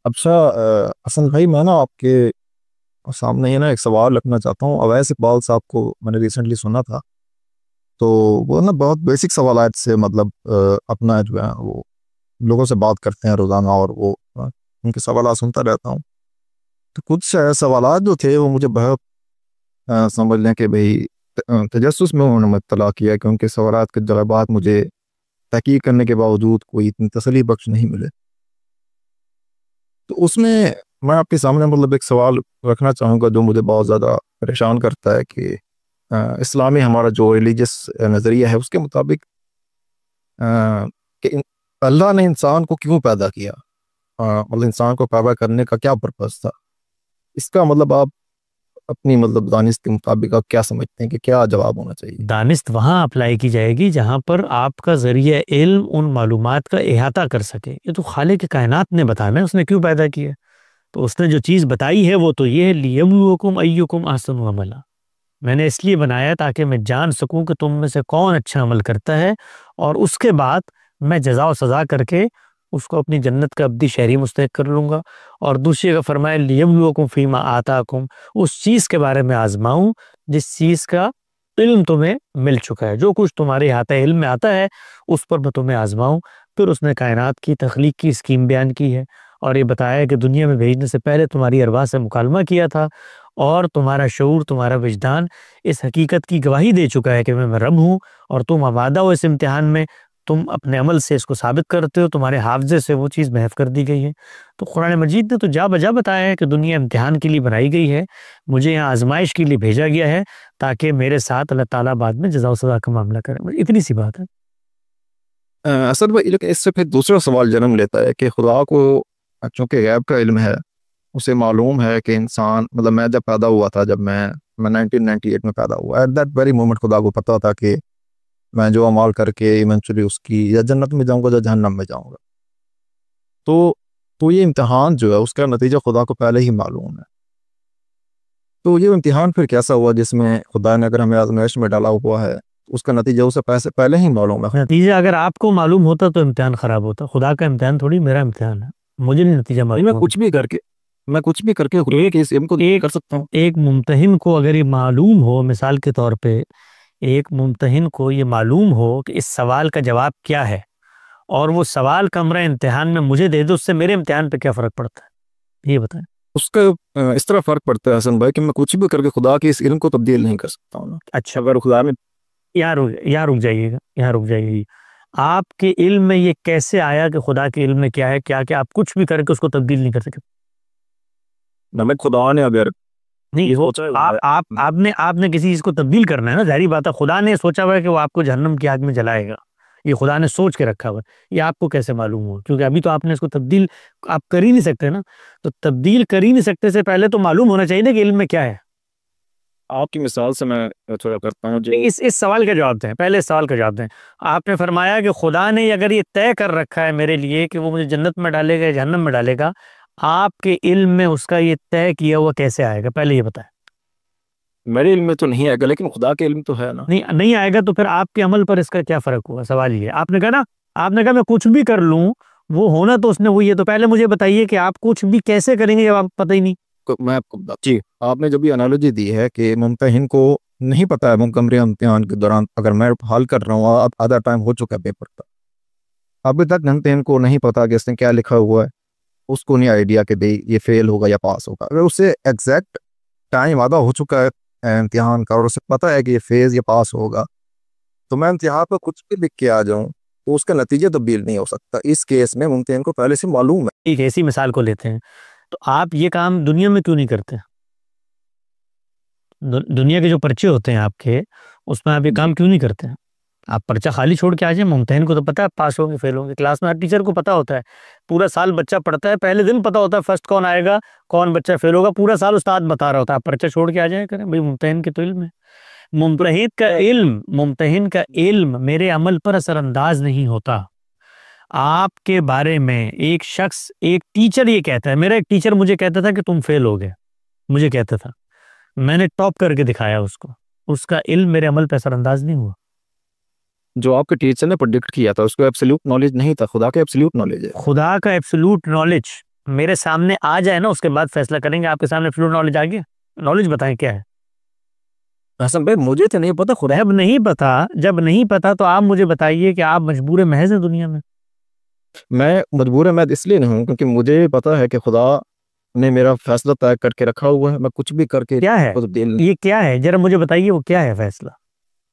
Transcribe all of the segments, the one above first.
अच्छा हसन भाई, मैं ना आपके सामने ही ना एक सवाल रखना चाहता हूँ। अवैस इकबाल साहब को मैंने रिसेंटली सुना था। तो वो ना बहुत बेसिक सवालात से मतलब अपना जो है वो लोगों से बात करते हैं रोज़ाना, और वो उनके सवाल सुनता रहता हूँ। तो कुछ सवालात जो थे वो मुझे बहुत समझ लें कि भाई तजस्सुस में उन्होंने मुब्तला किया कि उनके सवालात के जवाबात मुझे तहकीक करने के बावजूद कोई इतनी तसल्ली बख्श नहीं मिले। तो उसमें मैं आपके सामने मतलब एक सवाल रखना चाहूँगा जो मुझे बहुत ज़्यादा परेशान करता है कि इस्लामी हमारा जो रिलीजियस नज़रिया है उसके मुताबिक अ, कि अल्लाह ने इंसान को क्यों पैदा किया। मतलब इंसान को पैदा करने का क्या पर्पज़ था। इसका मतलब आप अपनी मतलब दानिश के मुताबिक आप क्या समझते हैं कि क्या जवाब होना चाहिए। दानिश्त वहाँ अप्लाई की जाएगी जहाँ पर आपका ज़रिया इल्म उन मालूमात का इहाता कर सके। ये तो खालिक कायनात ने बताना है उसने क्यों पैदा किया। तो उसने जो चीज़ बताई है वो तो ये है, लियब्लुवकुम अय्युकुम अहसनु अमला। मैंने इसलिए बनाया ताकि मैं जान सकूं कि तुम में से कौन अच्छा अमल करता है, और उसके बाद मैं जज़ा और सज़ा करके उसको अपनी जन्नत का अब्दी शहरी मुस्तहक कर लूँगा। और दूसरी जगह फरमाया लियब्लुवकुम फ़ीमा आताकुम, उस चीज़ के बारे में आज़माऊँ जिस चीज़ का इल्म तुम्हें मिल चुका है। जो कुछ तुम्हारे हाथे इल्म में आता है उस पर मैं तुम्हें आज़माऊँ। फिर उसने कायनात की तख्लीक की स्कीम बयान की है और ये बताया है कि दुनिया में भेजने से पहले तुम्हारी अरवाह से मुकालमा किया था, और तुम्हारा शऊर, तुम्हारा विजदान इस हकीकत की गवाही दे चुका है कि मैं रब हूँ, और तुम आमादा हो इस इम्तिहान में। तुम अपने अमल से इसको साबित करते हो, तुम्हारे हाफ़ज़े से वो चीज़ महफ़ कर दी गई है। तो कुरान मजीद ने तो जा बजा बताया है कि दुनिया इम्तिहान के लिए बनाई गई है, मुझे यहाँ आज़माइश के लिए भेजा गया है, ताकि मेरे साथ अल्लाह ताला बाद में जज़ा और सज़ा का मामला करे। बस इतनी सी बात है। असल में लेकिन इससे फिर दूसरा सवाल जन्म लेता है कि खुदा को चूँकि गैब का इल्म है, उसे मालूम है कि इंसान मतलब मैं जब पैदा हुआ था, जब मैं 1998 में पैदा हुआ, एट दैट वेरी मोमेंट खुदा को पता था कि मैं जो अमाल करके इवेंचुअली उसकी या जन्नत में जाऊंगा या जहन्नम में जाऊंगा। तो तो ये इम्तिहान जो है उसका नतीजा खुदा को पहले ही मालूम है। तो ये इम्तिहान फिर कैसा हुआ जिसमें खुदा ने अगर हमें आजमाइश में डाला हुआ है, उसका नतीजा उसे पैसे पहले ही मालूम है। नतीजा अगर आपको मालूम होता तो इम्तिहान ख़राब होता। खुदा का इम्तिहान थोड़ी मेरा इम्तिहान है, मुझे नहीं नतीजा नहीं, मालूम होता। मैं कुछ भी करके खुदा एक के इस इल्म को एक कर सकता हूँ। एक मुम्तहिन को अगर ये मालूम हो, मिसाल के तौर पे एक मुम्तहिन को ये मालूम हो कि इस सवाल का जवाब क्या है, और वो सवाल का हमरा इम्तिहान में मुझे दे दो, उससे मेरे इम्तिहान पे क्या फ़र्क पड़ता है, ये बताएं। उसका इस तरह फ़र्क पड़ता है हसन भाई कि मैं कुछ भी करके खुदा के इस इल्म को तब्दील नहीं कर सकता हूँ ना। अच्छा, अगर खुदा ने यहाँ रुक जाइएगा, यहाँ रुक जाइए। आपके इल्म में ये कैसे आया कि खुदा के इल्म में क्या है, क्या क्या आप कुछ भी करके उसको तब्दील नहीं कर सकते? हमें खुदा ने अगर नहीं, ये सोचा है आपने आपने किसी चीज़ को तब्दील करना है ना, ज़ाहिर बात है। खुदा ने सोचा हुआ है कि वो आपको जहन्नम की आग में जलाएगा, ये खुदा ने सोच के रखा हुआ है। ये आपको कैसे मालूम हुआ? क्योंकि अभी तो आपने इसको तब्दील आप कर ही नहीं सकते ना। तो तब्दील कर ही नहीं सकते से पहले तो मालूम होना चाहिए ना कि इल्म में क्या है। आपकी मिसाल से मैं थोड़ा करता हूँ नहीं, जो इस सवाल का जवाब दें, पहले इस सवाल का जवाब दें। आपने फरमाया कि खुदा ने अगर ये तय कर रखा है मेरे लिए कि वो मुझे जन्नत में डालेगा या जहन्नम में डालेगा, आपके इल्म में उसका ये तय किया हुआ कैसे आएगा? पहले ये बताएं। मेरे इल्म में तो नहीं आएगा, लेकिन खुदा के इल्म तो है ना। नहीं, नहीं आएगा तो फिर आपके अमल पर इसका क्या फ़र्क हुआ? सवाल ये है। आपने कहा ना, आपने कहा मैं कुछ भी कर लूँ, वो होना तो उसने वही है। तो पहले मुझे बताइए कि आप कुछ भी कैसे करेंगे जब आपको पता ही नहीं? मैं आपको बता जी, आपने जब ये एनालॉजी दी है कि मुमतहिन को नहीं पता है मुकम्मल इम्तिहान के दौरान, अगर मैं हल कर रहा हूँ, अब आधा टाइम हो चुका है पेपर का, अभी तक मुमतहिन को नहीं पता कि इसने क्या लिखा हुआ है, उसको नहीं आइडिया कि भाई ये फेल होगा या पास होगा। अगर उसे एग्जैक्ट टाइम आधा हो चुका है इम्तिहान का और उसे पता है कि ये फेज या पास होगा, तो मैं इम्तिहान पर कुछ भी लिख के आ जाऊँ तो उसका नतीजा तब्दील नहीं हो सकता। इस केस में मुमतहिन को पहले से मालूम है। एक ऐसी मिसाल को लेते हैं, तो आप ये काम दुनिया में क्यों नहीं करते? दुनिया के जो पर्चे होते हैं आपके, उसमें आप ये जी। काम क्यों नहीं करते हैं? आप पर्चा खाली छोड़ के आ जाए। मुम्तहिन को तो पता है पास होंगे फेल होंगे, क्लास में हर टीचर को पता होता है। पूरा साल बच्चा पढ़ता है, पहले दिन पता होता है फर्स्ट कौन आएगा, कौन बच्चा फेल होगा, पूरा साल उस्ताद बता रहा होता है। आप पर्चा छोड़ के आ जाए करें भाई, मुम्तहिन के तो इल्म है। मुम्तहिन का इल्म मेरे अमल पर असरअंदाज नहीं होता। आपके बारे में एक शख्स, एक टीचर ये कहता है, मेरा एक टीचर मुझे कहता था कि तुम फेल हो गए, मुझे कहता था, मैंने टॉप करके दिखाया उसको, उसका इल्म मेरे अमल पे असरअंदाज नहीं हुआ। जो आपके टीचर ने प्रेडिक्ट किया था उसको एब्सोल्यूट नॉलेज नहीं था, खुदा का एब्सोल्यूट नॉलेज है। खुदा का एब्सोल्यूट नॉलेज मेरे सामने आ जाए ना, उसके बाद फैसला करेंगे। आपके सामने फ्लू नॉलेज आ गया, नॉलेज बताएं क्या है। हसन भाई मुझे तो नहीं पता, खुदा। जब नहीं पता, जब नहीं पता तो आप मुझे बताइए कि आप मजबूर महज हैं दुनिया में। मैं मजबूर है, मैं इसलिए नहीं हूँ क्योंकि मुझे पता है कि खुदा ने मेरा फैसला तय करके रखा हुआ है। मैं कुछ भी करके क्या है वो तब्दील, ये, क्या है जरा मुझे बताइए, वो क्या है फैसला?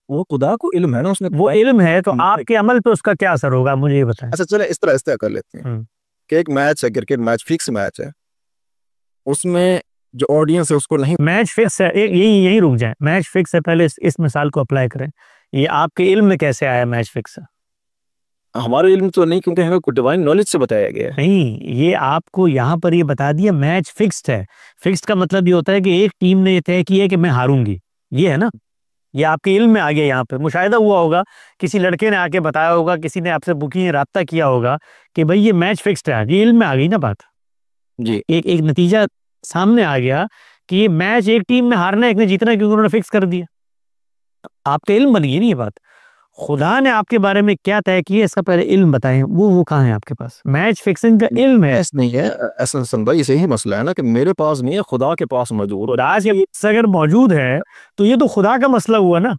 वो खुदा को इल्म है ना, उसने वो इल्म है तो आपके अमल पे उसका क्या असर होगा, मुझे ये बताएं। अच्छा चले इस तरह कर लेते हैं हम्म। कि एक मैच है, क्रिकेट मैच, फिक्स मैच है, उसमें जो ऑडियंस है उसको नहीं। मैच फिक्स है, यही यही रुक जाए, मैच फिक्स है, पहले इस मिसाल को अप्लाई करें। ये आपके इल्म में कैसे आया मैच फिक्स है? हमारे इल्म तो नहीं, क्योंकि हमें डिवाइन नॉलेज से बताया गया है। नहीं, ये आपको यहाँ पर ये बता दिया मैच फिक्स्ड है। फिक्स्ड का मतलब ये होता है कि एक टीम ने ये तय किया है कि मैं हारूंगी, ये है ना। ये आपके इल्म में आ गया, यहाँ पे मुशाहिदा हुआ होगा, किसी लड़के ने आके बताया होगा, किसी ने आपसे बुकिंग राब्ता किया होगा कि भाई ये मैच फिक्स्ड है, ये इल्म में आ गई ना बात। जी। एक एक नतीजा सामने आ गया कि ये मैच एक टीम ने हारना है, एक ने जीतना है, क्योंकि उन्होंने फिक्स कर दिया। आपका इल्म बन गई नहीं ये बात। खुदा ने आपके बारे में क्या तय किया, इसका पहले इल्म बताएं, वो कहाँ है आपके पास? मैच फिक्सिंग का इल्म है। ऐसा नहीं है, ऐसा हसन भाई इसे ही मसला है ना कि मेरे पास नहीं है, खुदा के पास मौजूद। खुदा के पास अगर मौजूद है तो ये तो खुदा का मसला हुआ ना।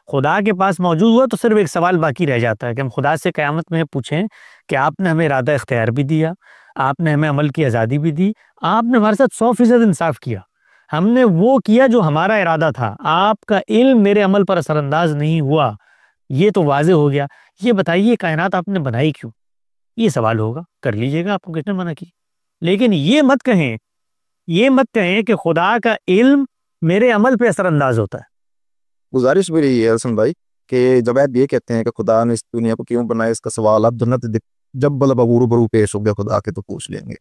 खुदा के पास मौजूद हुआ तो सिर्फ एक सवाल बाकी रह जाता है कि हम खुदा से क़यामत में पूछें कि आपने हमें इरादा इख्तियार भी दिया, आपने हमें अमल की आज़ादी भी दी, आपने हमारे साथ 100% इंसाफ किया, हमने वो किया जो हमारा इरादा था, आपका इल्म मेरे अमल पर असरअंदाज नहीं हुआ, ये तो वाज़ेह हो गया। ये बताइए कायनात आपने बनाई क्यों? ये सवाल होगा, कर लीजिएगा, आपको किसने मना किया। लेकिन ये मत कहें कि खुदा का इल्म मेरे अमल पे असरअंदाज होता है। गुजारिश भी रही है हसन भाई कि जब आप ये कहते हैं कि खुदा ने इस दुनिया को क्यों बनाया, इसका सवाल आप जब बल बबूरू बरू पेश हो गया खुदा के तो पूछ लेंगे।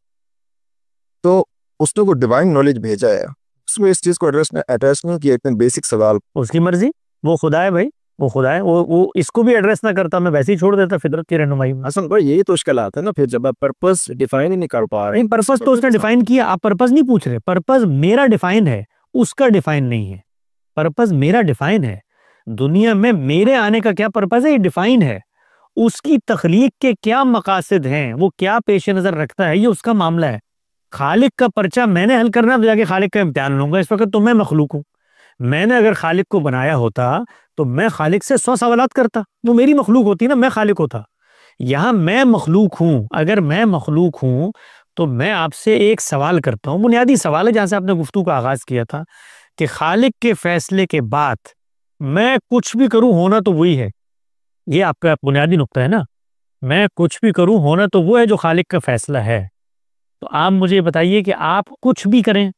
तो उसने को डिवाइन नॉलेज भेजा है, उसमें इस चीज़ को एड्रेस नहीं किया, इतने बेसिक सवाल। उसकी मर्जी, वो खुदा है भाई, वो खुदा है, वो इसको भी एड्रेस ना करता, मैं वैसे ही छोड़ देता फितरत की रहनुमाई में। हसन भाई यही तो मुश्किलात है ना, फिर जब आप पर्पस डिफाइन ही नहीं कर पा रहे। नहीं, पर्पस तो उसने डिफाइन किया, आप पर्पस नहीं पूछ रहे। पर्पस मेरा डिफाइन है, उसका डिफाइन नहीं है। पर्पस मेरा डिफाइन है, दुनिया में मेरे आने का क्या पर्पस है ये डिफाइन है। उसकी तख्लीक के क्या मकासद हैं, वो क्या पेश नजर रखता है, ये उसका मामला है। खालिक का पर्चा मैंने हल करना, तो जाके खालिक का इम्तिहान लूंगा। इस वक्त तो मैं मखलूक हूँ। मैंने अगर खालिक को बनाया होता तो मैं खालिक से 100 सवालात करता, वो मेरी मखलूक होती ना, मैं खालिक होता। यहाँ मैं मखलूक हूँ, अगर मैं मखलूक हूँ तो मैं आपसे एक सवाल करता हूँ, बुनियादी सवाल है जहाँ से आपने गुफ्तगू का आगाज किया था कि खालिक के फैसले के बाद मैं कुछ भी करूँ होना तो वही है। ये आपका बुनियादी नुक्ता है ना, मैं कुछ भी करूँ होना तो वो है जो खालिक का फैसला है। तो आप मुझे बताइए कि आप कुछ भी करें।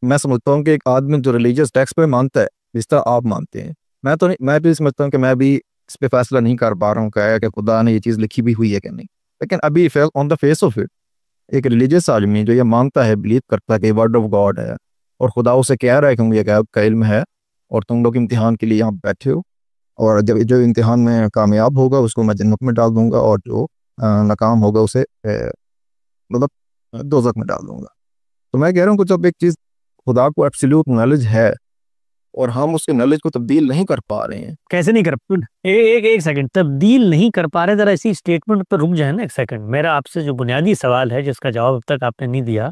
मैं समझता हूँ कि एक आदमी जो रिलीजियस टेक्स्ट पे मानता है जिस तरह आप मानते हैं, मैं तो नहीं, मैं भी समझता हूँ कि मैं भी इस पे फैसला नहीं कर पा रहा हूँ कि खुदा ने ये चीज़ लिखी भी हुई है कि नहीं। लेकिन अभी on the face of it एक रिलीजियस आदमी जो ये मानता है, बिलीव करता है कि वर्ड ऑफ गॉड है और खुदा उसे कह रहा है कि मुझे गैब का इल्म है और तुम लोग इम्तिहान के लिए यहाँ बैठे हो, और जब जो इम्तिहान में कामयाब होगा उसको मैं जन्नत में डाल दूंगा और जो नाकाम होगा उसे मतलब दोज़ख में डाल दूंगा। तो मैं कह रहा हूँ कि जब एक चीज़ खुदा को एब्सोल्यूट नॉलेज है और हम उसके नॉलेज को तब्दील नहीं कर पा रहे हैं। कैसे नहीं कर एक सेकंड, तब्दील नहीं कर पा रहे, जरा इसी स्टेटमेंट पर रुक जाए ना एक सेकंड। मेरा आपसे जो बुनियादी सवाल है जिसका जवाब अब तक आपने नहीं दिया,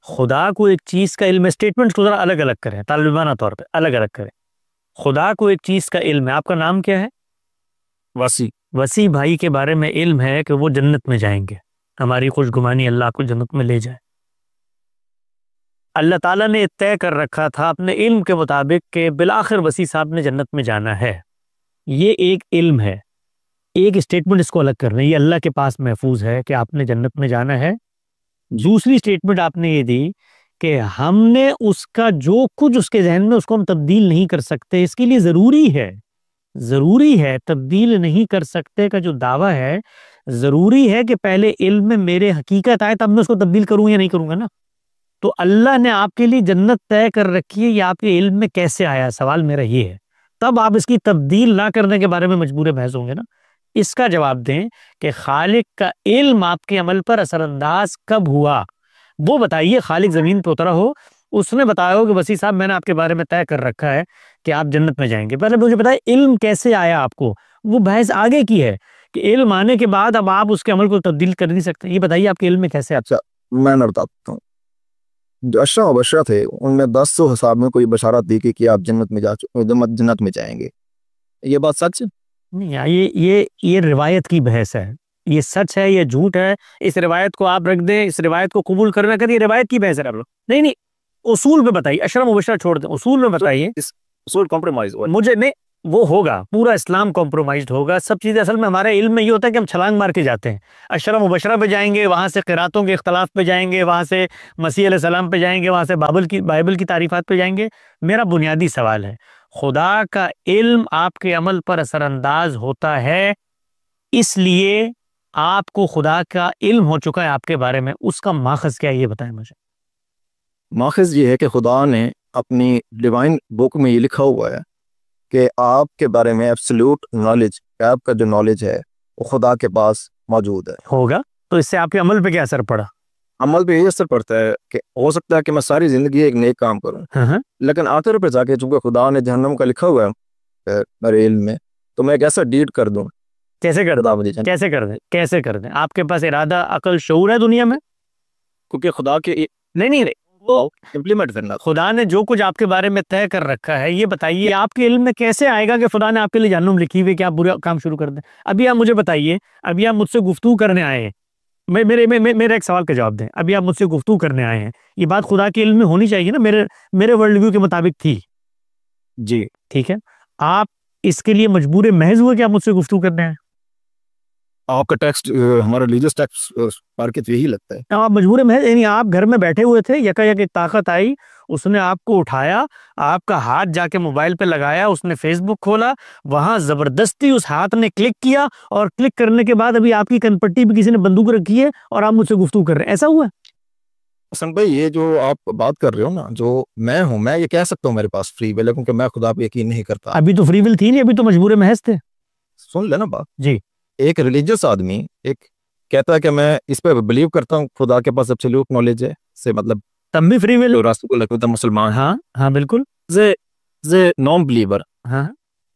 खुदा को एक चीज का इल्म है, स्टेटमेंट को जरा अलग अलग करें, तालिबाना तौर पे अलग अलग करें। खुदा को एक चीज का इल्म है, आपका नाम क्या है? वसी। वसी भाई के बारे में इल्म है कि वो जन्नत में जाएंगे, हमारी खुशगुमानी अल्लाह को जन्नत में ले जाए। अल्लाह ताला ने तय कर रखा था अपने इल्म के मुताबिक कि बिलाखिर वसी साहब ने जन्नत में जाना है। ये एक इल्म है, एक स्टेटमेंट इसको अलग करना, ये अल्लाह के पास महफूज है कि आपने जन्नत में जाना है। दूसरी स्टेटमेंट आपने ये दी कि हमने उसका जो कुछ उसके जहन में उसको हम तब्दील नहीं कर सकते, इसके लिए ज़रूरी है तब्दील नहीं कर सकते का जो दावा है, ज़रूरी है कि पहले इल्म में मेरे हकीकत आए तब मैं उसको तब्दील करूँ या नहीं करूँगा ना। तो अल्लाह ने आपके लिए जन्नत तय कर रखी है, ये आपके इल्म में कैसे आया, सवाल मेरा ये है। तब आप इसकी तब्दील ना करने के बारे में मजबूर बहस होंगे ना। इसका जवाब दें कि खालिक का इल्म आपके अमल पर असरअंदाज कब हुआ, वो बताइए। खालिक जमीन पर उतरा हो, उसने बताया हो कि वसी साहब मैंने आपके बारे में तय कर रखा है कि आप जन्नत में जाएंगे, पहले मुझे बताए इल्म कैसे आया आपको। वो बहस आगे की है कि इल्म आने के बाद अब आप उसके अमल को तब्दील कर नहीं सकते। ये बताइए आपके इल्म में कैसे आता? मैं बताता हूँ। जो अशरा बशरा थे उनमें 10 हिसाब में कोई बशारत दी कि आप जन्नत में जन्नत में जाएंगे। ये बात सच है? नहीं यार, ये रिवायत की बहस है। ये सच है, ये झूठ है, इस रिवायत को आप रख दें, इस रिवायत को कबूल करना करिए, रिवायत की बहस है आप लोग। नहीं नहीं, उसूल पे बताइए, अशरा मुबशरा छोड़ दें, उसूल में बताइए। इस उसूल कॉम्प्रोमाइज हुआ। मुझे नहीं, वो होगा, पूरा इस्लाम कॉम्प्रोमाइज्ड होगा, सब चीज़ें। असल में हमारे इल्म में ये होता है कि हम छलांग मार के जाते हैं, अशरा मुबशरा पे जाएंगे, वहाँ से क़िरातों के इख्तलाफ पे जाएंगे, वहाँ से मसीह अलैहिस्सलाम पे जाएंगे, वहाँ से बाइबल की तारीफात पे जाएंगे। मेरा बुनियादी सवाल है, खुदा का इल्म आपके अमल पर असरअंदाज होता है, इसलिए आपको खुदा का इल्म हो चुका है आपके बारे में, उसका माखज़ क्या है ये बताएं मुझे। माखज़ ये है कि खुदा ने अपनी डिवाइन बुक में ये लिखा हुआ है कि आपके बारे में एब्सोल्यूट नॉलेज, आपका जो नॉलेज है वो खुदा के पास मौजूद है। होगा, तो इससे आपके अमल पे क्या असर पड़ा? अमल पे ये असर पड़ता है कि हो सकता है कि मैं सारी ज़िंदगी एक नेक काम करूं, हाँ, लेकिन आखिर पे जाके चूंकि खुदा ने जहन्नम का लिखा हुआ है मेरे इल्म में, तो मैं एक ऐसा डीड कर दूं। कैसे कर खुदा दें? मुझे जाने, कैसे कर दें? कैसे कर दें? आपके पास इरादा, अकल, शऊर है दुनिया में? क्योंकि खुदा के नहीं नहीं, वो इम्प्लीमेंट करना। खुदा ने जो कुछ आपके बारे में तय कर रखा है, ये बताइए आपके इल्म में कैसे आएगा कि खुदा ने आपके लिए जहन्नुम लिखी हुई है कि आप बुरा काम शुरू कर दें? अभी आप मुझे बताइए, अभी आप मुझसे गुफ्तगू करने आए हैं, मेरे एक सवाल का जवाब दें। अभी आप मुझसे गुफ्तगू करने आए हैं, ये बात खुदा के इल्म में होनी चाहिए ना, मेरे वर्ल्ड व्यू के मुताबिक थी। जी, ठीक है, आप इसके लिए मजबूर महज हुए कि आप मुझसे गुफ्तगू करने आए? आपका टेक्स्ट, हमारा रिलीजियस टेक्स्ट पढ़ के तो यही लगता है। आप मजबूर महज, यानी आप घर में बैठे हुए थे, यकायक एक ताकत आई, उसने आपको उठाया, आपका हाथ जाके मोबाइल पे लगाया, उसने फेसबुक खोला, वहां जबरदस्ती उस हाथ ने क्लिक किया, और क्लिक करने के बाद अभी आपकी कनपट्टी पे किसी ने बंदूक रखी है और आप मुझसे गुफ्तगू कर रहे हैं, ऐसा हुआ? हसन भाई, ये जो आप बात कर रहे हो ना, जो मैं हूँ, मैं ये कह सकता हूँ मेरे पास फ्री विल है, क्योंकि मैं खुदा पे यकीन नहीं करता। अभी तो फ्री विल थी नहीं, अभी तो मजबूर महज थे। सुन लेना बात। जी, एक रिलीजियस आदमी एक कहता है कि मैं इस पे बिलीव करता हूँ, खुदा के पास एब्सोल्यूट नॉलेज है, से मतलब तब भी फ्री विल। रास्तुल मुसलमान। हाँ हाँ, बिल्कुल। एज ए नॉन बिलीवर, हाँ,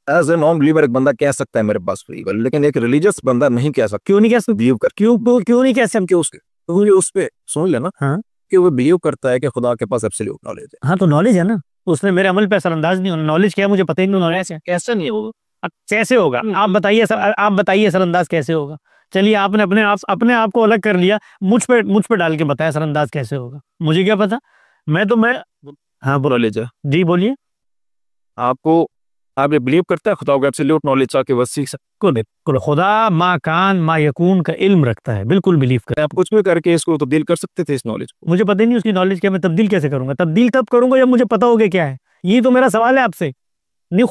एज ए नॉन बिलीवर एक बंदा कह सकता है मेरे पास फ्री विल, लेकिन एक रिलीजियस बंदा नहीं कह सकता। क्यों नहीं कह सकते? बिलीव कर, क्यों नहीं कह सकते? क्यों उसके, क्योंकि उस पे सुन लेना हाँ कि वो बिलीव करता है कि खुदा के पास एब्सोल्यूट नॉलेज है। हाँ, तो नॉलेज है ना, उसने मेरे अमल पे असरअंदाज नहीं होना। नॉलेज क्या है मुझे पता ही नहीं, नॉलेज कैसे नहीं होगा? अब कैसे होगा आप बताइए, आप बताइए असरअंदाज कैसे होगा? चलिए, आपने अपने आप को अलग कर लिया, मुझ पे डाल के बताया असरअंदाज कैसे होगा, मुझे क्या पता। मैं हाँ बोलो। नॉलेज है जी बोलिए। आपको, आप ये बिलीव करता है खुदा को एब्सोल्यूट नॉलेज के वसी से खुदा मा कान मा यकून का इल्म रखता है, बिल्कुल बिलीव कर। आप कुछ भी करके इसको तब्दील कर सकते थे, इस नॉलेज को। मुझे पता ही नहीं उसकी नॉलेज क्या, मैं तब्दील कैसे करूंगा? तब्दील तब करूंगा जब मुझे पता होगा क्या है, ये तो मेरा सवाल है आपसे। नहीं,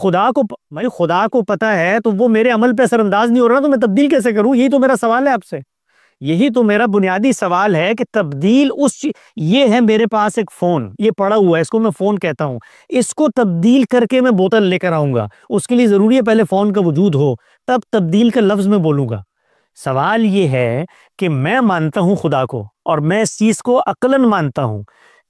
खुदा को पता है, तो वो मेरे अमल पे असरअंदाज नहीं हो रहा, तो मैं तब्दील कैसे करूं? यही तो मेरा सवाल है आपसे, यही तो मेरा बुनियादी सवाल है कि तब्दील ये है मेरे पास एक फोन, ये पड़ा हुआ है, इसको मैं फोन कहता हूं, इसको तब्दील करके मैं बोतल लेकर आऊंगा, उसके लिए जरूरी है पहले फोन का वजूद हो, तब तब्दील का लफ्ज में बोलूंगा। सवाल ये है कि मैं मानता हूं खुदा को, और मैं इस चीज को अक्लन मानता हूं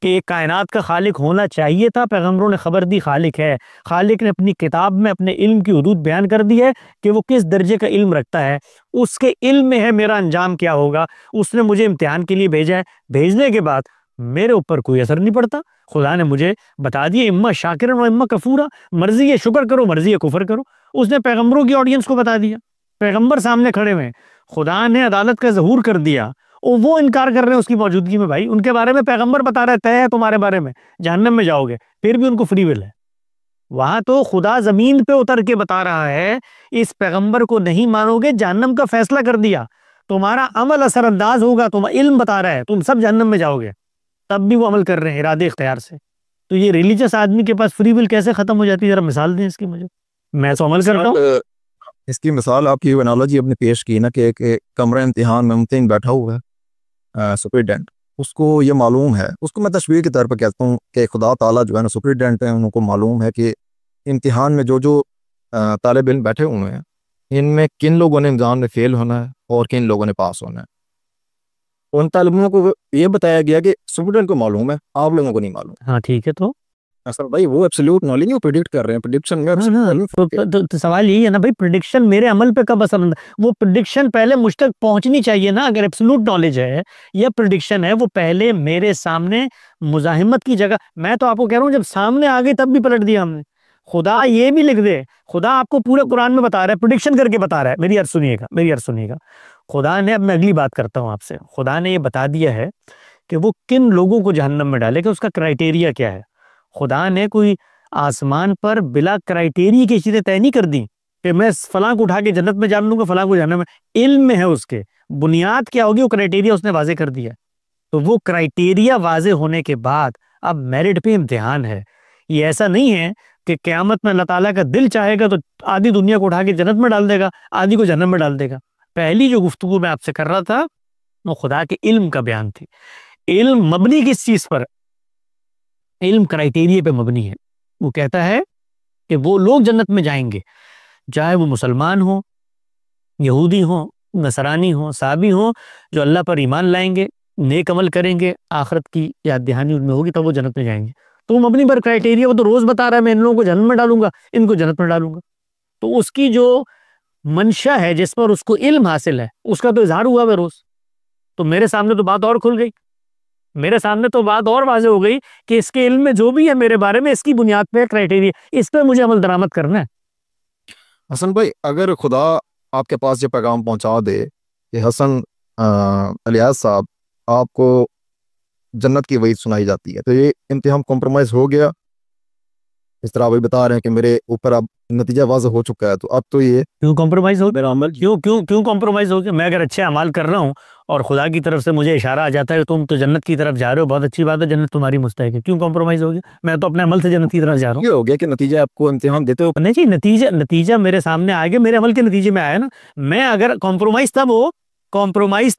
कि एक कायनात का खालिक होना चाहिए था, पैगंबरों ने खबर दी खालिक है, खालिक ने अपनी किताब में अपने इल्म की हदूद बयान कर दी है कि वो किस दर्जे का इल्म रखता है, उसके इल्म में है मेरा अंजाम क्या होगा। उसने मुझे इम्तिहान के लिए भेजा है, भेजने के बाद मेरे ऊपर कोई असर नहीं पड़ता, खुदा ने मुझे बता दिया इम्मा शाकिरन व इम्मा कफूरा, मर्जी है शुक्र करो, मर्जी है कुफर करो। उसने पैगंबरों की ऑडियंस को बता दिया, पैगंबर सामने खड़े हुए, खुदा ने अदालत का ज़हूर कर दिया, और वो इनकार कर रहे हैं उसकी मौजूदगी में। भाई, उनके बारे में पैगंबर बता रहे तय है तुम्हारे बारे में जहन्नम में जाओगे, फिर भी उनको फ्री विल है। वहां तो खुदा जमीन पे उतर के बता रहा है, इस पैगंबर को नहीं मानोगे, जहन्नम का फैसला कर दिया, तुम्हारा अमल असरअंदाज होगा, तुम इल्म बता रहा है, तुम सब जहन्नम में जाओगे, तब भी वो अमल कर रहे हैं इरादे इख्तियार से। तो ये रिलीजियस आदमी के पास फ्री विल कैसे खत्म हो जाती है? जरा मिसाल दें इसकी मुझे, मैं तो अमल करता हूँ। इसकी मिसाल आपकी एनालॉजी अपने पेश की ना कि एक कमरा इम्तिहान में मुमतहिन बैठा हुआ है, सुपरिटेंडेंट, उसको ये मालूम है, उसको मैं तशबीह के तौर पर कहता हूँ कि खुदा ताला जो है ना सुपरिटेंडेंट है, उनको मालूम है कि इम्तिहान में जो जो तालिब इल्म बैठे हुए हैं, इनमें किन लोगों ने इम्तिहान में फेल होना है और किन लोगों ने पास होना है। उन तालिबों को ये बताया गया कि सुपरिटेंडेंट को मालूम है, आप लोगों को नहीं मालूम। हाँ ठीक है, तो असल भाई वो एब्सोल्यूट नॉलेज वो प्रिडिक्ट कर रहे हैं, प्रिडिक्शन में तो सवाल यही है ना भाई, प्रिडिक्शन मेरे अमल पे कब असर, वो प्रिडिक्शन पहले मुझ तक पहुंचनी चाहिए ना। अगर एब्सोल्यूट नॉलेज है या प्रिडिक्शन है, वो पहले मेरे सामने मुजाहिमत की जगह, मैं तो आपको कह रहा हूँ जब सामने आ गई तब भी पलट दिया हमने। खुदा ये भी लिख दे, खुदा आपको पूरे कुरान में बता रहा है, प्रिडिक्शन करके बता रहा है। मेरी अर्ज सुनिएगा, मेरी अर्ज सुनिएगा। खुदा ने, अब मैं अगली बात करता हूँ आपसे, खुदा ने ये बता दिया है कि वो किन लोगों को जहन्नम में डालेगा, उसका क्राइटेरिया क्या है। खुदा ने कोई आसमान पर बिला क्राइटेरिया की चीजें तय नहीं कर दी कि मैं फलां को उठा के जन्नत में जान लूंगा, फलां को जहन्नम में। इल्म में है उसके, बुनियाद क्या होगी वो क्राइटेरिया उसने वाजे कर दिया। तो वो क्राइटेरिया वाजे होने के बाद अब मेरिट पे इम्तिहान है। ये ऐसा नहीं है कि क़यामत में अल्लाह ताला का दिल चाहेगा तो आधी दुनिया को उठा के जन्नत में डाल देगा, आधी को जहन्नम में डाल देगा। पहली जो गुफ्तगू मैं आपसे कर रहा था वो खुदा के इल्म का बयान थी। इल्म मबनी किस चीज पर, इल्म क्राइटेरिया पे मबनी है। वो कहता है कि वो लोग जन्नत में जाएंगे चाहे वो मुसलमान हो, यहूदी हो, नसरानी हो, साबी हो, जो अल्लाह पर ईमान लाएंगे, नेक अमल करेंगे, आखिरत की याद दहानी उनमें होगी, तब वो जन्नत में जाएंगे। तो वो मबनी पर क्राइटेरिया, वो तो रोज बता रहा है मैं इन लोगों को जन्नत में डालूंगा, इनको जन्नत में डालूंगा। तो उसकी जो मंशा है, जिस पर उसको इल्म हासिल है, उसका तो इजहार हुआ है रोज। तो मेरे सामने तो बात और खुल गई, मेरे सामने तो बात और वाज़ेह हो गई कि इसके इल्म में जो भी है मेरे बारे में, इसकी बुनियाद पे क्राइटेरिया, इस पे मुझे अमल दरामद करना है। हसन भाई अगर खुदा आपके पास ये पैगाम पहुंचा दे कि हसन अलियास साहब आपको जन्नत की वईद सुनाई जाती है, तो ये इंतहाम कॉम्प्रोमाइज हो गया। इस तरह अभी बता रहे हैं कि मेरे ऊपर अब नतीजा वाज़ेह हो चुका है, तो अब तो ये क्यों कॉम्प्रोमाइज हो, मेरा अमल क्यों क्यों क्यों कॉम्प्रोमाइज हो गया। मैं अगर अच्छे अमाल कर रहा हूँ और खुदा की तरफ से मुझे इशारा आ जाता है तुम तो जन्नत की तरफ जा रहे हो, बहुत अच्छी बात है, जन्नत तुम्हारी मुस्तहक है, क्यों कॉम्प्रोमाइज हो गया। मैं तो अपने अमल से जन्नत की तरफ जा रहा हूँ। ये हो गया कि नतीजा आपको इम्तिहान देते हो नहीं जी, नतीजा नतीजा मेरे सामने आ गया, मेरे अमल के नतीजे में आया ना। मैं अगर कॉम्प्रोमाइज तब हो, कॉम्प्रोमाइज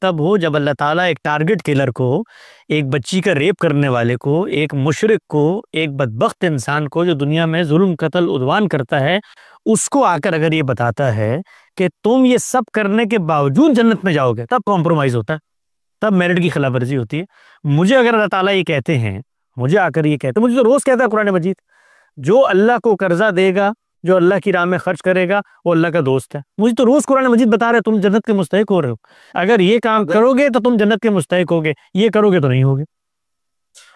तब हो जब अल्लाह ताला एक टारगेट किलर को, एक बच्ची का रेप करने वाले को, एक मुशरिक को, एक बदबख्त इंसान को जो दुनिया में जुल्म कत्ल उद्वान करता है, उसको आकर अगर ये बताता है कि तुम ये सब करने के बावजूद जन्नत में जाओगे, तब कॉम्प्रोमाइज होता है, तब मेरिट की खिलाफ वर्जी होती है। मुझे अगर अल्लाह ताला ये कहते हैं, मुझे आकर ये कहते हैं, मुझे तो रोज कहता है कुरान मजीद, जो अल्लाह को कर्जा देगा, जो अल्लाह की राह में खर्च करेगा, वो अल्लाह का दोस्त है। मुझे तो रोज कुरान मजीद बता रहे तुम जन्नत के मुस्तहिक हो रहे हो, अगर ये काम करोगे तो तुम जन्नत के मुस्तहिक होगे, ये करोगे तो नहीं होगे।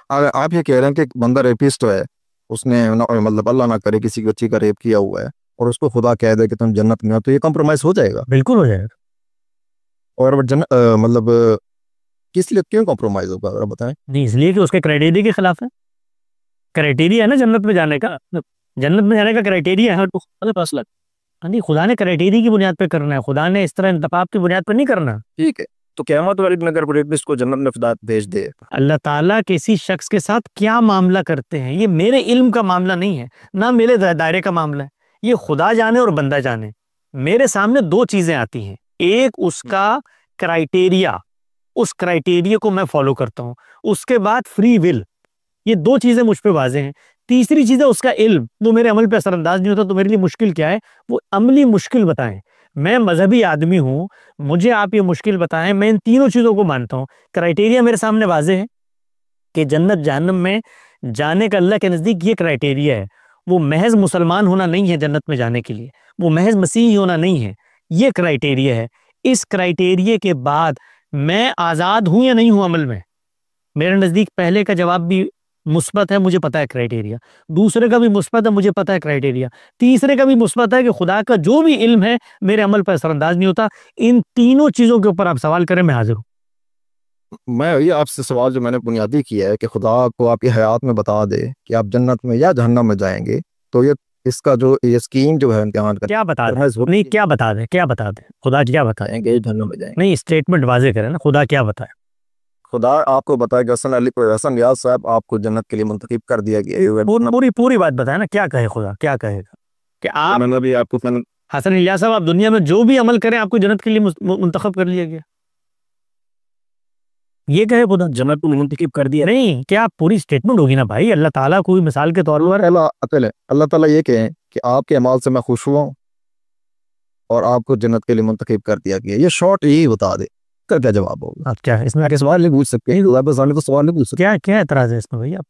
अगर आप ये कह रहे हैं कि एक बंदा रेपिस्ट है, उसने मतलब अल्लाह ना करे किसी बच्ची का रेप किया हुआ है, और उसको खुदा कह दे कि तुम जन्नत में हो, तो ये कॉम्प्रोमाइज हो जाएगा। बिल्कुल हो जाएगा। और मतलब किस लिए क्यों कॉम्प्रोमाइज होगा अगर बताएं। नहीं, इसलिए कि उसके क्राइटेरिया के खिलाफ है। क्राइटेरिया है ना जन्नत में जाने का, जन्नत में जाने का क्राइटेरिया है, नहीं खुदा ने क्राइटेरिया की बुनियाद पे करना है, खुदा ने इस तरह इंतखाब की बुनियाद पर नहीं करना। ठीक है, तो क़यामत वाले दिन अगर रेपिस्ट को जन्नत में खुदा भेज दे, अल्लाह ताला किसी शख्स के साथ क्या मामला करते हैं, ये मेरे इल्म का मामला नहीं है, ना मेरे दायरे का मामला है, ये खुदा जाने और बंदा जाने। मेरे सामने दो चीजें आती हैं, एक उसका क्राइटेरिया, उस क्राइटेरिया को मैं फॉलो करता हूं, उसके बाद फ्री विल, ये दो चीजें मुझ पे वाजे हैं। तीसरी चीज है उसका इल्म, वो मेरे अमल पे असरअंदाज नहीं होता। तो मेरे लिए मुश्किल क्या है, वो अमली मुश्किल बताएं। मैं मजहबी आदमी हूं, मुझे आप ये मुश्किल बताएं। मैं इन तीनों चीजों को मानता हूं। क्राइटेरिया मेरे सामने वाजे है कि जन्नत जहन्नम में जाने का अल्लाह के नजदीक ये क्राइटेरिया है। वो महज मुसलमान होना नहीं है जन्नत में जाने के लिए, वो महज मसीही होना नहीं है, ये क्राइटेरिया है। इस क्राइटेरिया के बाद मैं आजाद हूं या नहीं हूं अमल में, मेरे नजदीक पहले का जवाब भी मुस्बत है, मुझे पता है क्राइटेरिया, दूसरे का भी मुस्बत है, मुझे पता है क्राइटेरिया, तीसरे का भी मुस्बत है कि खुदा का जो भी इल्म है मेरे अमल पर असरअंदाज नहीं होता। इन तीनों चीजों के ऊपर आप सवाल करें, मैं हाजिर हूं। मैं ये आपसे सवाल जो मैंने बुनियादी किया है कि खुदा को आपकी हयात में बता दे कि आप जन्नत में या जहन्नम में जाएंगे, तो ये इसका जो ये स्कीम जो है इम्तिहान का क्या बता दे, नहीं क्या बता दे, क्या बता दे, खुदा क्या बताएंगे, जहन्नम में जाएंगे, नहीं स्टेटमेंट वाजे करें ना, खुदा क्या बताए। खुदा आपको बताए कि हसन रियाज साहब आपको जन्नत के लिए मुंतखब कर दिया गया। पूरी पूरी बात बताए ना, क्या कहे खुदा, क्या कहेगा कि आप, मैंने भी आपको हसन इलियास साहब आप दुनिया में जो भी अमल करें आपको जन्नत के लिए मुंतखब कर लिया गया, ये कहे खुदा जन्नत को मुंतखब कर दिया। नहीं, क्या पूरी स्टेटमेंट होगी ना भाई। अल्लाह ताला कोई मिसाल के तौर पर, अल्लाह ताला ये कहे कि आपके अमाल से मैं खुश हुआ हूँ और आपको जन्नत के लिए मुंतखब कर दिया गया, ये शॉर्ट यही बता दे, का क्या जवाब होगा। आप क्या इसमें सवाल नहीं पूछ सकते हैं, तो सवाल नहीं पूछ सकते। क्या क्या एतराज है इसमें भाई आप,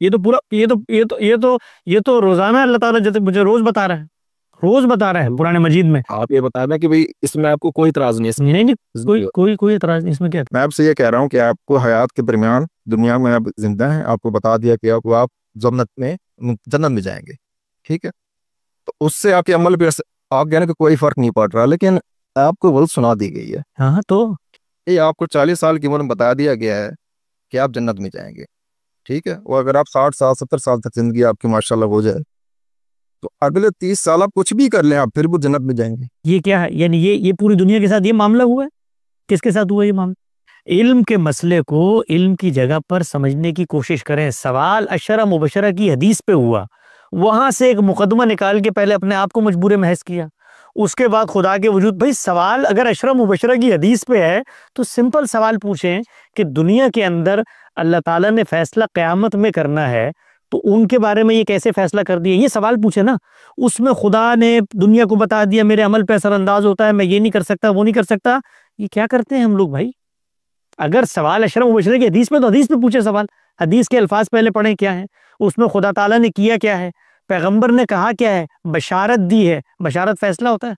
ये तो पूरा ये तो रोजाना अल्लाह ताला जैसे मुझे रोज बता रहा है, रोज बता रहा है पुराने मजीद में। आप ये बता दें कि भाई इसमें आपको कोई इतराज नहीं है। नहीं नहीं, कोई इतराज नहीं इसमें, क्या मैं आपसे ये कह रहा हूँ कि आपको हयात के दरमियान दुनिया में आप जिंदा हैं, आपको बता दिया कि आप जन्नत में जाएंगे, ठीक है। तो उससे आपके अमल पे आप कहने का कोई फर्क नहीं पड़ रहा, लेकिन आपको वही सुना दी गई है। हाँ तो ये आपको 40 साल की उम्र में बता दिया गया है कि आप जन्नत में जाएंगे, ठीक है। और अगर आप 60 साल 70 साल तक जिंदगी आपकी माशाल्लाह हो जाए, तो अगले 30 साल आप कुछ भी कर लें, आप फिर भी जन्नत में जाएंगे। ये क्या है, यानी ये पूरी दुनिया के साथ ये मामला हुआ है? किसके साथ हुआ ये मामला? इल्म के मसले को इल्म की जगह पर समझने की कोशिश करें। सवाल अशरा मुबशरा की हदीस पे हुआ, वहां से एक मुकदमा निकाल के पहले अपने आप को मजबूर महज किया, उसके बाद खुदा के वजूद। भाई सवाल अगर अशरा मुबशरा की हदीस पे है तो सिंपल सवाल पूछें कि दुनिया के अंदर अल्लाह ताला ने फैसला क़यामत में करना है, तो उनके बारे में ये कैसे फैसला कर दिया, ये सवाल पूछे ना। उसमें खुदा ने दुनिया को बता दिया मेरे अमल पे असरअंदाज होता है, मैं ये नहीं कर सकता वो नहीं कर सकता। ये क्या करते हैं हम लोग भाई? अगर सवाल अशरा मुबशरा की हदीस में, तो हदीस में पूछे सवाल, हदीस के अल्फाज पहले पढ़े क्या है, उसमें खुदा ताला ने किया क्या है, पैगंबर ने कहा क्या है, बशारत दी है। बशारत फैसला होता है,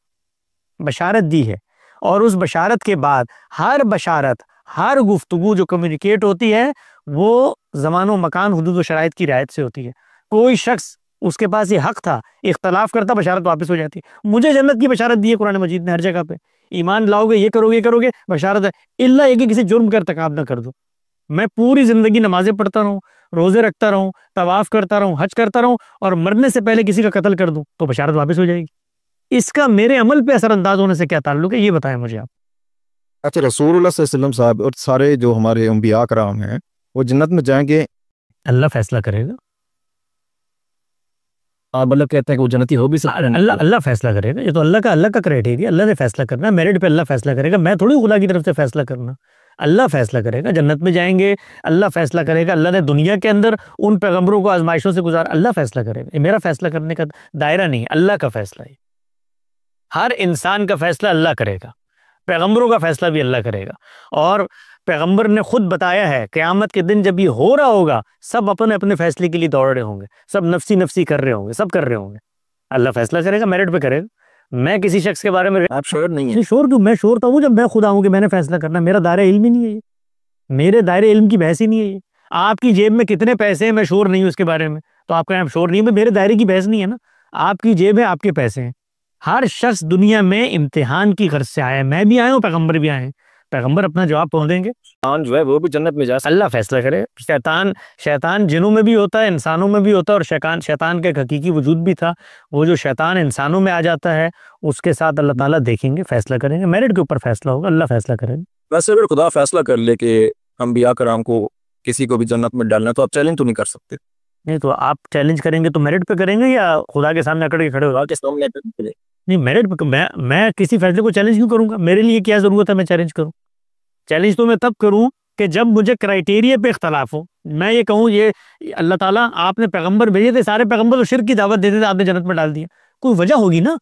बशारत दी है, और उस बशारत के बाद हर बशारत, हर गुफ्तगू जो कम्युनिकेट होती है वो ज़मानो मकान हुदूद व शराइत की रियायत से होती है। कोई शख्स उसके पास ये हक था, इख्तलाफ करता, बशारत वापस हो जाती। मुझे जन्नत की बशारत दी है कुरान मजीद ने हर जगह पे, ईमान लाओगे ये करोगे बशारत है, इल्ला एक किसी जुर्म का इर्तिकाब ना कर दो। मैं पूरी जिंदगी नमाजें पढ़ता रहूं, रोजे रखता रहूं, तवाफ करता रहूं, हज करता रहूं, और मरने से पहले किसी का कत्ल कर दूं, तो बशारत वापस हो जाएगी। इसका मेरे अमल पे असरअंदाज होने से क्या ताल्लुक है, ये बताएं मुझे आप। अच्छा, रसूलुल्लाह सल्लल्लाहु अलैहि वसल्लम साहब और सारे जो हमारे अंबिया कराम हैं वो जन्नत में जाएंगे, अल्लाह फैसला करेगा। आप मतलब कहते हैं कि वो जन्नती हो भी सकते हैं? अल्लाह फैसला करेगा, ये तो अल्लाह का क्राइटेरिया, अल्लाह ने फैसला करना, मेरिट पे अल्लाह फैसला करेगा, मैं थोड़ी खुदा की तरफ से फैसला करना। अल्लाह फैसला करेगा, जन्नत में जाएंगे अल्लाह फैसला करेगा। अल्लाह ने दुनिया के अंदर उन पैगंबरों को आजमाइशों से गुजार, अल्लाह फैसला करेगा। ये मेरा फैसला करने का दायरा नहीं है, अल्लाह का फैसला है। हर इंसान का फैसला अल्लाह करेगा, पैगंबरों का फैसला भी अल्लाह करेगा। और पैगंबर ने खुद बताया है क़यामत के दिन जब ये हो रहा होगा, सब अपने अपने फैसले के लिए दौड़ रहे होंगे, सब नफसी नफसी कर रहे होंगे, सब कर रहे होंगे। अल्लाह फैसला करेगा, मेरिट पे करेगा। मैं किसी शख्स के बारे में आप श्योर नहीं है? श्योर क्यों? मैं श्योर तो हूँ जब मैं खुदा हूँ कि मैंने फैसला करना। मेरा दायरा इल्म ही नहीं है ये, मेरे दायरे इल्म की बहस ही नहीं है ये। आपकी जेब में कितने पैसे हैं मैं श्योर नहीं हूँ उसके बारे में, तो आपका यहाँ श्योर नहीं है, मेरे दायरे की बहस नहीं है ना। आपकी जेब है, आपके पैसे हैं। हर शख्स दुनिया में इम्तिहान की गर्ज से आया है, मैं भी आया हूँ, पैगंबर भी आए हैं। पैगंबर अपना जवाब पहुंच देंगे, जो है वो भी जन्नत में जा सकता अल्लाह फैसला करे। शैतान जिनों में भी होता है, इंसानों में भी होता है, और शैतान का एक हकीकी वजूद भी था। वो जो शैतान इंसानों में आ जाता है उसके साथ अल्लाह ताला देखेंगे, फैसला करेंगे, मेरिट के ऊपर फैसला होगा, अल्लाह फैसला करेंगे। वैसे अगर खुदा फैसला कर ले कि अंबिया कराम को किसी को भी जन्नत में डालना, तो आप चैलेंज तो नहीं कर सकते? नहीं तो आप चैलेंज करेंगे तो मेरिट पे करेंगे या खुदा के सामने अकड़ के खड़े हो? नहीं, मेरिट पे। मैं किसी फैसले को चैलेंज क्यों करूंगा? मेरे लिए क्या जरूरत है मैं चैलेंज करूं? चैलेंज तो मैं तब करूं कि जब मुझे क्राइटेरिया पे इख्तलाफ हो। मैं ये कहूं ये अल्लाह ताला आपने पैगंबर भेजे थे, सारे पैगंबर तो शिर्क की दावत देते थे, आपने जन्नत में डाल दिया। कोई वजह होगी ना,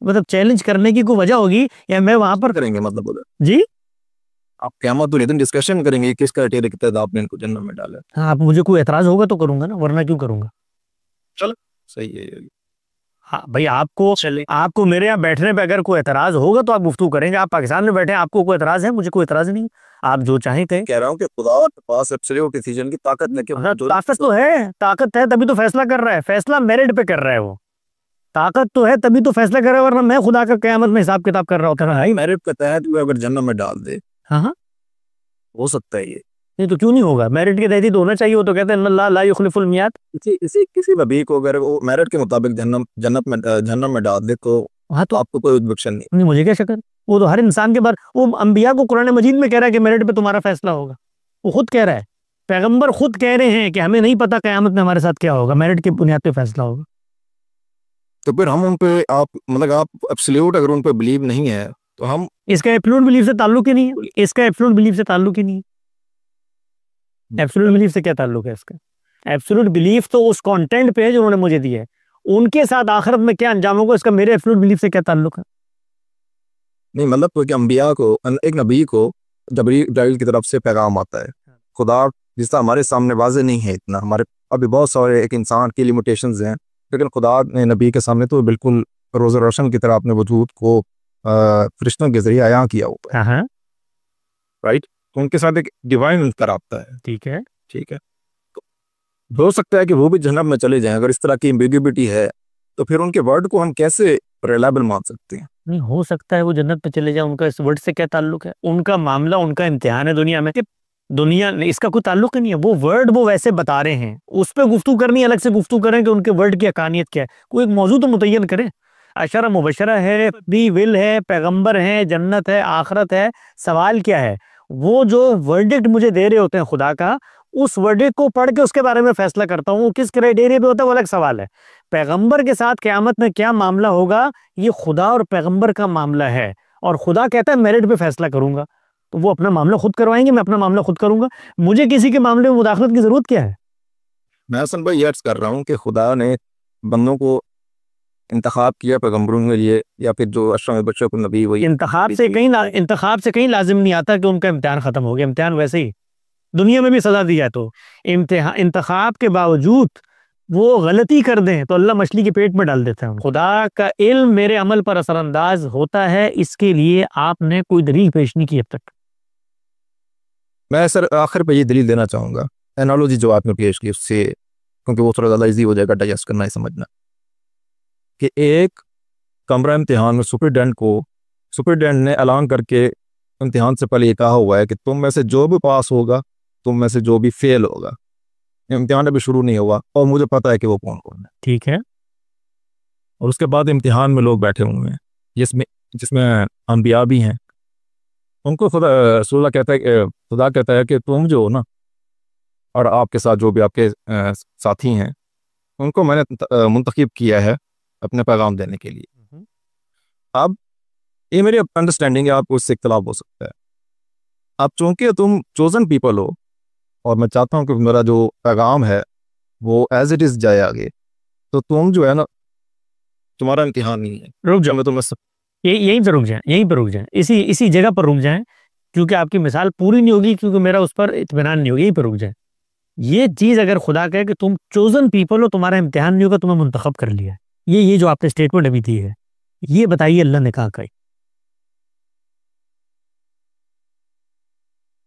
मतलब चैलेंज करने की कोई वजह होगी, या मैं वहां पर करेंगे मतलब उधर जी आप क़यामत वाले दिन डिस्कशन करेंगे किस क्राइटेरिया के तहत आपने इनको जन्नत में डाला। हाँ, आप मुझे कोई एतराज होगा तो करूंगा ना, वरना क्यों करूंगा? चलो सही है ये। हाँ भाई, आपको मेरे यहाँ बैठने पे अगर कोई एतराज होगा तो आप गुफ्तगू करेंगे। आप पाकिस्तान में बैठे हैं, आपको कोई एतराज है? मुझे कोई एतराज नहीं, आप जो चाहें कहें। कह रहा हूँ कि खुदा के पास एब्सोल्यूट डिसीजन की ताकत है। हाँ, ताकत तो है, ताकत है तभी तो फैसला कर रहा है, फैसला मेरिट पे कर रहा है वो। ताकत तो है तभी तो फैसला कर रहा है, वरना मैं खुदा का क़यामत में हिसाब किताब कर रहा होता है। भाई मेरिट के तहत वो अगर जन्नत में डाल दे, हाँ हाँ, हो सकता है ये। नहीं तो क्यों नहीं होगा? मेरिट के तहत ही तो होना चाहिए। वो तो कहते हैं अल्लाह ला युखलिफुल मियाद। किसी नबी को अगर वो मेरिट के मुताबिक जन्नत में डाल दे, तो हाँ तो आपको कोई ऑब्जेक्शन नहीं। नहीं, मुझे क्या शक है? वो तो हर इंसान के बारे, वो अंबिया को कुरान मजीद में कह रहा है कि मेरिट पे तुम्हारा फैसला होगा। वो खुद कह रहा है, पैगंबर खुद कह रहे हैं कि हमें नहीं पता क़यामत में हमारे साथ क्या होगा, मेरिट की बुनियाद पे फैसला होगा। तो फिर हम उन पे आप एब्सोल्यूट अगर उन पे बिलीव नहीं है तो हम इसका एब्सोल्यूट बिलीफ से ताल्लुक ही नहीं है, इसका एब्सोल्यूट बिलीफ से ताल्लुक ही नहीं है। एब्सोल्यूट बिलीफ से क्या ताल्लुक है इसका? एब्सोल्यूट बिलीफ तो उस कंटेंट पे है जो उन्होंने मुझे दिया है, उनके साथ आखिरत में क्या अंजाम होगा इसका मेरे एब्सोल्यूट बिलीफ से क्या ताल्लुक है? नहीं मतलब कि अंबिया को, एक नबी को जबरील की तरफ से पैगाम आता है, खुदा जिसका हमारे सामने वाज़े नहीं है इतना। हमारे अभी बहुत सारे एक इंसान की लिमिटेशंस हैं, लेकिन खुदा ने नबी के सामने तो बिल्कुल रोज़ रोशन की तरह अपने वजूद को फरिश्तों के जरिए अयां किया हुआ है। हाँ, राइट, तो उनके साथ एक डिवाइन का राब्ता है। ठीक है। ठीक है, तो हो सकता है कि वो भी जन्नत में चले जाएं। अगर इस तरह की एम्बिग्युइटी है तो फिर उनके वर्ड को हम कैसे रिलायबल मान सकते हैं? नहीं हो सकता है वो जन्नत पे चले जाए, उनका इस वर्ड से क्या ताल्लुक है? उनका मामला, उनका इम्तिहान है दुनिया में, कि दुनिया इसका कोई ताल्लुक ही नहीं है। वो वर्ड वो वैसे बता रहे हैं, उस पर गुफ्तगू करनी, अलग से गुफ्तगू करें कि उनके वर्ड की हकानियत क्या है। कोई एक मौजू तो मुतय्यन करें। अशरा मुबशरा है, फ्री विल है, पैगंबर है, जन्नत है, आखरत है, सवाल क्या है? वो जो वर्डिक्ट मुझे दे रहे होते हैं खुदा का, उस वर्डिक्ट को पढ़ के उसके बारे में फैसला करता हूँ। किस क्राइटेरिया पे होता है वो अलग सवाल है। पैगंबर के साथ क़यामत में क्या मामला होगा, ये खुदा और पैगंबर का मामला है, और खुदा कहता है मेरिट पे फैसला करूंगा। तो वो अपना मामला खुद करवाएंगे, मैं अपना मामला खुद करूंगा। मुझे किसी के मामले में मुदाखलत की जरूरत क्या है? मैं असल भाई ये अर्ज कर रहा हूँ कि खुदा ने बंदों को इंतखाब किया पैगंबरों के लिए, या फिर जो अशरफ बच्चों को नबी वही इंतखाब से कहीं लाजिम नहीं आता कि उनका इम्तिहान खत्म हो गया। इम्तिहान वैसे ही दुनिया में भी सजा दी जाए तो इम्तिहान, इंतखाब के बावजूद वो गलती कर दें तो अल्लाह मछली के पेट में डाल देता है। खुदा का इल्म मेरे अमल पर असरअंदाज होता है, इसके लिए आपने कोई दलील पेश नहीं की अब तक। मैं सर आखिर पे ये दलील देना चाहूँगा, एनालॉजी जो आपने पेश की उससे, क्योंकि वो थोड़ा ज़्यादा ईजी हो जाएगा डाइजेस्ट करना है, समझना कि एक कमरा इम्तिहान में सुपरिटेंडेंट ने ऐलान करके इम्तिहान से पहले ये कहा हुआ है कि तुम में से जो भी पास होगा, तुम में से जो भी फेल होगा। इम्तिहान अभी शुरू नहीं हुआ और मुझे पता है कि वो कौन कौन है। ठीक है। और उसके बाद इम्तिहान में लोग बैठे हुए हैं जिसमें जिसमें अम्बिया भी हैं। उनको खुदा कहता है कि तुम जो हो ना, और आपके साथ जो भी आपके साथी हैं, उनको मैंने मुंतखब किया है अपने पैगाम देने के लिए। अब ये मेरी अंडरस्टैंडिंग है, आपको इससे इख्तलाफ हो सकता है। अब चूंकि तुम चोजन पीपल हो और मैं चाहता हूँ कि मेरा जो पैगाम है वो एज इट इज़ जाए आगे, तो तुम जो है ना, तुम्हारा इम्तिहान नहीं है। रुक जाओ, मैं तुम्हें यहीं पे रुक जाएं, यहीं पे रुक जाएं, इसी इसी जगह पर रुक जाएं, क्योंकि आपकी मिसाल पूरी नहीं होगी, क्योंकि मेरा उस पर इत्मीनान नहीं होगा। यहीं पे रुक जाएं। ये चीज अगर खुदा कहे कि तुम चोजन पीपल हो, तुम्हारा इम्तिहान नहीं होगा, तुम्हें मुंतखब कर लिया है, ये जो आपने स्टेटमेंट अभी दी है, ये बताइए अल्लाह ने कहाँ कही?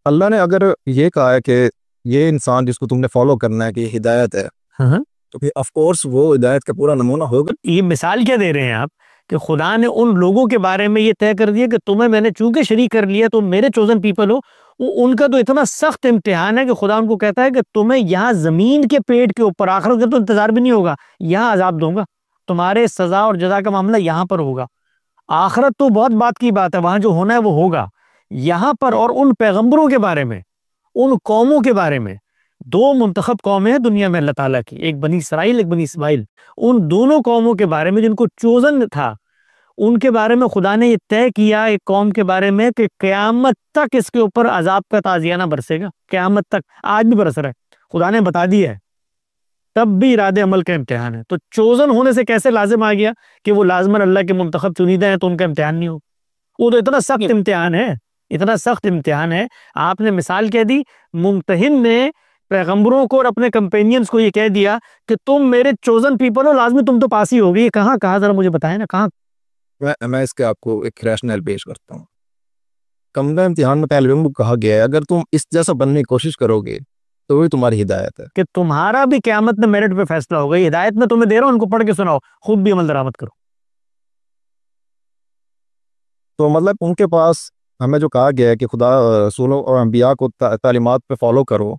अल्लाह ने अगर ये कहा है कि ये इंसान जिसको तुमने फॉलो करना है कि ये हिदायत है, हाँ, तो फिर ऑफ कोर्स वो हिदायत का पूरा नमूना होगा। ये मिसाल क्या दे रहे हैं आप कि खुदा ने उन लोगों के बारे में ये तय कर दिया कि तुम्हें मैंने चूंकि शरीक कर लिया, तुम मेरे चोजन पीपल हो। उनका तो इतना सख्त इम्तिहान है कि खुदा उनको कहता है कि तुम्हें यहाँ जमीन के पेट के ऊपर, आखिरत का तो इंतजार भी नहीं होगा, यहाँ अजाब दूंगा, तुम्हारे सजा और जजा का मामला यहाँ पर होगा। आखिरत तो बहुत बात की बात है, वहां जो होना है वो होगा। यहाँ पर और उन पैगंबरों के बारे में, उन कौमों के बारे में, दो मुंतखब कौमें हैं दुनिया में अल्लाह ताला की, एक बनी इसराइल, एक बनी इस्माइल। उन दोनों कौमों के बारे में जिनको चोजन था, उनके बारे में खुदा ने ये तय किया एक कौम के बारे में कि क़यामत तक इसके ऊपर अजाब का ताजियाना बरसेगा। क़यामत तक, आज भी बरस रहा है, खुदा ने बता दिया है। तब भी इरादे अमल का इम्तिहान है। तो चोजन होने से कैसे लाजिम आ गया कि वो लाजमन अल्लाह के मुंतखब चुनीदा है तो उनका इम्तिहान नहीं हो? वो तो इतना सख्त इम्तिहान है, इतना सख्त इम्तिहान है। आपने मिसाल कह दी, मुम्तहिन ने पैगंबरों को और अपने कंपेनियंस को ये कह दिया कि तुम मेरे चोजन पीपल हो, लाजमी तुम तो पास ही होगी। कहाँ कहा, जरा मुझे बताएं ना, कहाँ? मैं इसके आपको एक रैशनल पेश करता हूँ। कमरा इम्तिहान में पहले भी कहा गया है अगर तुम इस जैसा बनने की कोशिश करोगे तो वही तुम्हारी हिदायत है, कि तुम्हारा भी क़यामत में मेरिट पे फैसला होगा। ये हिदायत में तुम्हें दे रहा हूं, उनको पढ़ के सुनाओ, खुद भी अमल दरामद करो। तो मतलब उनके पास हमें जो कहा गया है कि खुदा रसूलों और अंबिया को तालीमात पे फॉलो करो,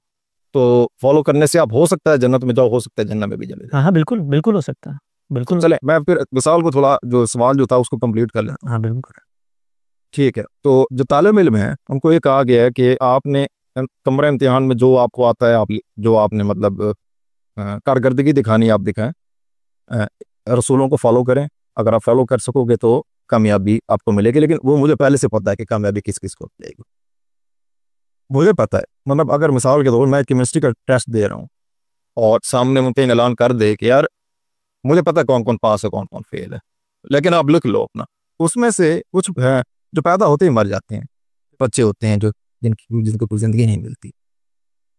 तो फॉलो करने से आप हो सकता है जन्नत में जाओ, हो सकता है जन्नत में भी चले जाओ। हाँ हाँ, बिल्कुल बिल्कुल हो सकता है, बिल्कुल। चले मैं फिर मिसाल को थोड़ा जो सवाल जो था उसको कंप्लीट कर लें। हाँ बिल्कुल। ठीक है, तो जो तालिब इल्म है उनको ये कहा गया है कि आपने कमरा इम्तिहान में जो आपको आता है, आप जो आपने मतलब कारकर्दगी दिखानी आप दिखाएं, रसूलों को फॉलो करें। अगर आप फॉलो कर सकोगे तो कामयाबी आपको मिलेगी। लेकिन वो मुझे पहले से पता है कि कामयाबी किस किस को मिलेगी, मुझे पता है। मतलब अगर मिसाल के तौर पर मैं केमिस्ट्री का टेस्ट दे रहा हूँ और सामने मुझे ऐलान कर दे कि यार मुझे पता है कौन कौन पास है कौन कौन फेल है, लेकिन आप लिख लो अपना, उसमें से कुछ है जो पैदा होते ही मर जाते हैं, बच्चे होते हैं जो जिनको कोई जिंदगी नहीं मिलती।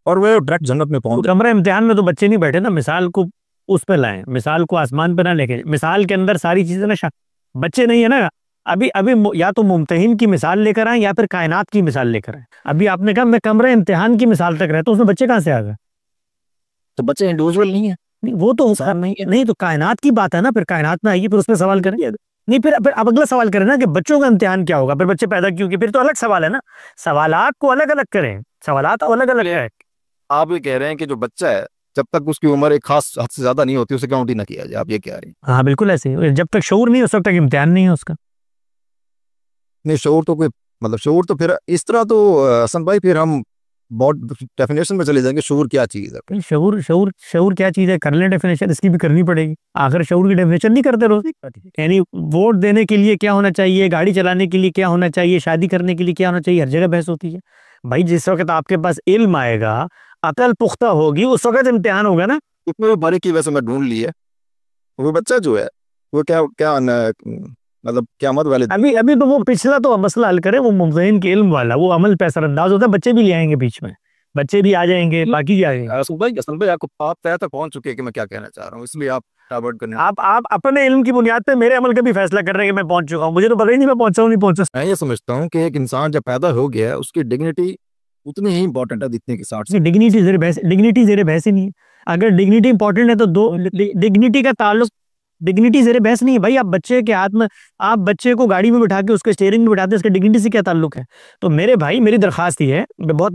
और वो डायरेक्ट जन्नत में पहुंच। कमरा इम्तिहान में तो बच्चे नहीं बैठे ना, मिसाल को उस पे लाएं, मिसाल को आसमान पे ना लेके, मिसाल के अंदर सारी चीजें ना बच्चे नहीं है ना। अभी अभी या तो मुम्तहिन की मिसाल लेकर आए या फिर कायनात की मिसाल लेकर आए। अभी आपने कहा मैं कमरे इम्तिहान की मिसाल तक रहता हूँ, उसमें बच्चे कहाँ से आ गए? तो बच्चे इंडिविजुअल नहीं है, नहीं वो तो नहीं तो कायनात की बात है ना, फिर कायनात में आइए फिर उसमें सवाल करेंगे। नहीं फिर अब अगला सवाल करें ना कि बच्चों का इम्तिहान क्या होगा, फिर बच्चे पैदा क्यों किए, फिर तो अलग सवाल है ना। सवालात को अलग अलग करें, सवालात अलग अलग है। आप ये कह रहे हैं कि जो बच्चा है जब तक उसकी उम्र एक खास हद से ज्यादा नहीं होती उसे काउंट ही ना किया जाए, आप ये कह रहे हैं? हाँ बिल्कुल ऐसे ही, जब तक शऊर नहीं हो तब तक इम्तिहान नहीं है उसका। नहीं शऊर तो कोई मतलब शऊर तो फिर इस तरह तो हसन भाई फिर हम बहुत डेफिनेशन में चले जाएंगे शऊर क्या चीज है। शऊर शऊर शऊर क्या चीज है, कर लें डेफिनेशन, इसकी भी करनी पड़ेगी। आखिर शऊर की डेफिनेशन नहीं करते रोज, यानी वोट देने के लिए क्या होना चाहिए, गाड़ी चलाने के लिए क्या होना चाहिए, शादी करने के लिए क्या होना चाहिए, हर जगह बहस होती है भाई। जिस वक्त आपके पास इल्म आएगा, अकल पुख्ता होगी, उस वक्त इम्तिहान होगा ना। उसमें बारीकी वैसे मैं ढूंढ ली है, वो बच्चा जो है वो क्या क्या मतलब क़यामत वाले अभी अभी तो वो पिछला तो मसला हल करे, वो मुमतहिन के इल्म वाला, वो अमल पे असरअंदाज होता है। बच्चे भी ले आएंगे बीच में, बच्चे भी आ जाएंगे, बाकी भी आ जाएंगे। असल भाई आपको आप तय तक पहुंच चुके हैं कि मैं क्या कहना चाह रहा हूँ, इसलिए आप टावर्ड करने आप अपने इल्म की बुनियाद पे मेरे अमल का भी फैसला कर रहे हैं कि मैं पहुंच चुका हूँ, मुझे तो पता ही नहीं मैं पहुंचा हूँ नहीं पहुंचा। मैं ये समझता हूँ कि एक इंसान जब पैदा हो गया है उसकी डिग्निटी उतनी ही इंपॉर्टेंट है जितने के साथ डिग्निटी जेरे बहस ही नहीं है। अगर डिग्निटी इंपॉर्टेंट है तो दो डिग्निटी का ताल्लुक, डिग्निटी जेरे बहस नहीं है भाई। आप बच्चे के हाथ में, आप बच्चे को गाड़ी में बिठा के उसके स्टीयरिंग में बिठाते हैं, इसका डिग्निटी से क्या ताल्लुक है? तो मेरे भाई मेरी दरखास्त ही है, मैं बहुत